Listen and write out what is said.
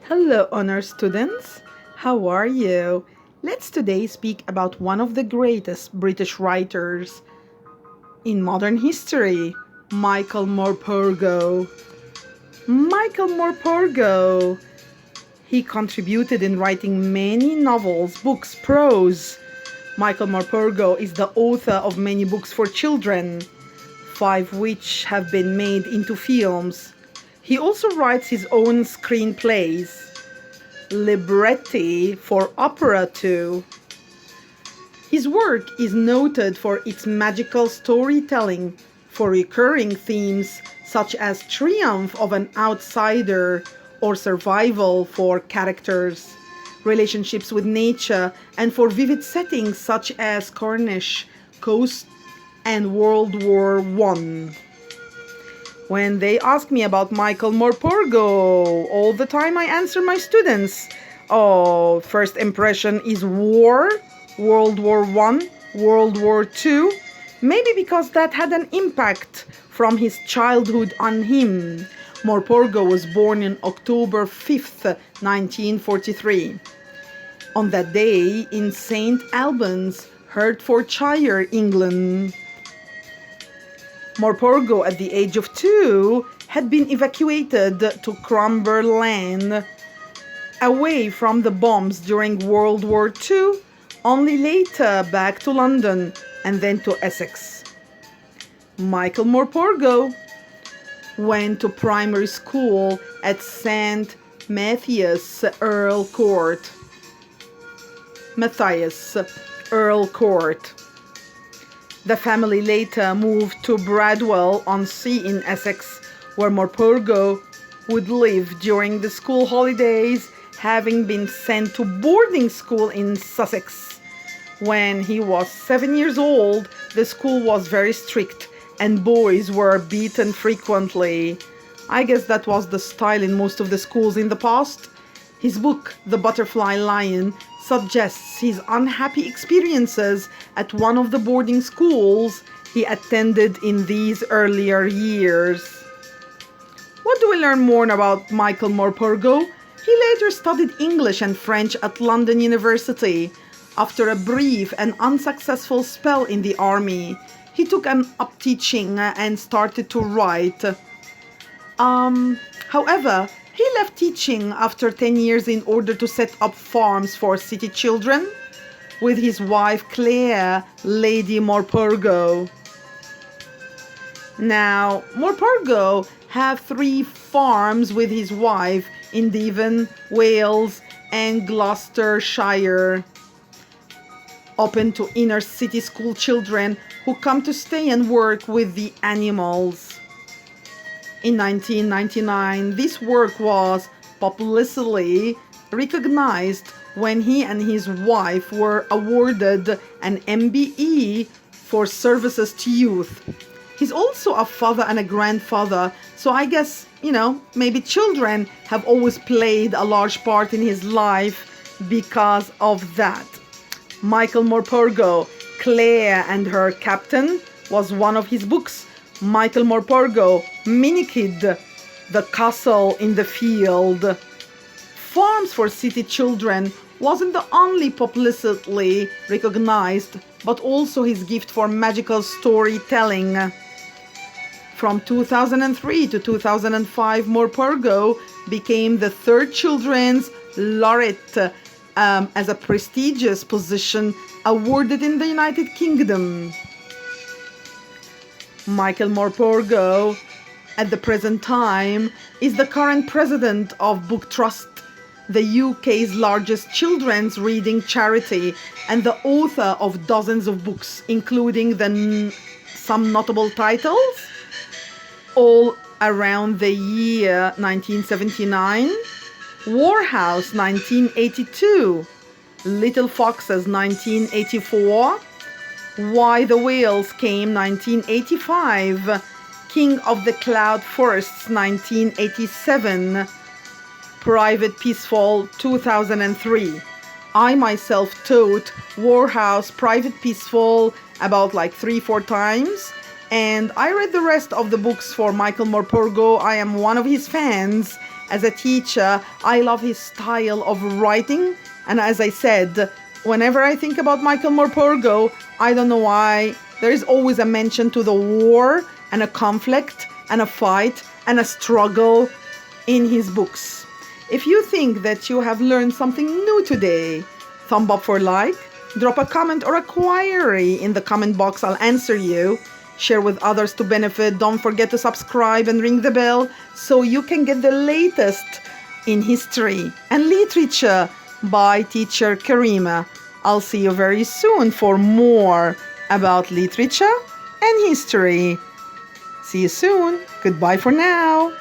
Hello, honor students. How are you? Let's today speak about one of the greatest British writers in modern history, Michael Morpurgo. Michael Morpurgo. He contributed in writing many novels, books, prose. Michael Morpurgo is the author of many books for children, 5 which have been made into films. He also writes his own screenplays, libretti for opera too. His work is noted for its magical storytelling, for recurring themes such as triumph of an outsider or survival for characters, relationships with nature, and for vivid settings such as Cornish coast and World War I. When they ask me about Michael Morpurgo, all the time I answer my students, oh, first impression is war, World War I, World War II, maybe because that had an impact from his childhood on him. Morpurgo was born on October 5th, 1943. On that day in St. Albans, Hertfordshire, England. Morpurgo, at the age of 2, had been evacuated to Cromberland, away from the bombs during World War II, only later back to London and then to Essex. Michael Morpurgo went to primary school at St. Matthias, Earl Court. The family later moved to Bradwell-on-Sea in Essex, where Morpurgo would live during the school holidays, having been sent to boarding school in Sussex. When he was 7 years old, the school was very strict and boys were beaten frequently. I guess that was the style in most of the schools in the past. His book, The Butterfly Lion, suggests his unhappy experiences at one of the boarding schools he attended in these earlier years. What do we learn more about Michael Morpurgo? He later studied English and French at London University. After a brief and unsuccessful spell in the army, he took up teaching and started to write. However, he left teaching after 10 years in order to set up farms for city children with his wife Claire, Lady Morpurgo. Now, Morpurgo have 3 farms with his wife in Devon, Wales, and Gloucestershire, open to inner city school children who come to stay and work with the animals. In 1999, this work was popularly recognized when he and his wife were awarded an MBE for services to youth. He's also a father and a grandfather, so I guess, maybe children have always played a large part in his life because of that. Michael Morpurgo, Claire and Her Captain, was one of his books. Michael Morpurgo, Minikid, The Castle in the Field. Farms for City Children wasn't the only popularly recognized, but also his gift for magical storytelling. From 2003 to 2005, Morpurgo became the 3rd Children's Laureate, as a prestigious position awarded in the United Kingdom. Michael Morpurgo, at the present time, is the current president of Book Trust, the UK's largest children's reading charity, and the author of dozens of books, including some notable titles, All Around the Year 1979, War House 1982, Little Foxes 1984, Why the Whales Came 1985, King of the Cloud Forests 1987, Private Peaceful 2003. I myself taught War House Private Peaceful about 3-4 times, And I read the rest of the books for Michael Morpurgo. I am one of his fans. As a teacher, I love his style of writing. And as I said, whenever I think about Michael Morpurgo, I don't know why, there is always a mention to the war and a conflict and a fight and a struggle in his books. If you think that you have learned something new today, thumb up for like, drop a comment or a query in the comment box. I'll answer you. Share with others to benefit. Don't forget to subscribe and ring the bell so you can get the latest in history and literature by teacher Karima. I'll see you very soon for more about literature and history. See you soon. Goodbye for now.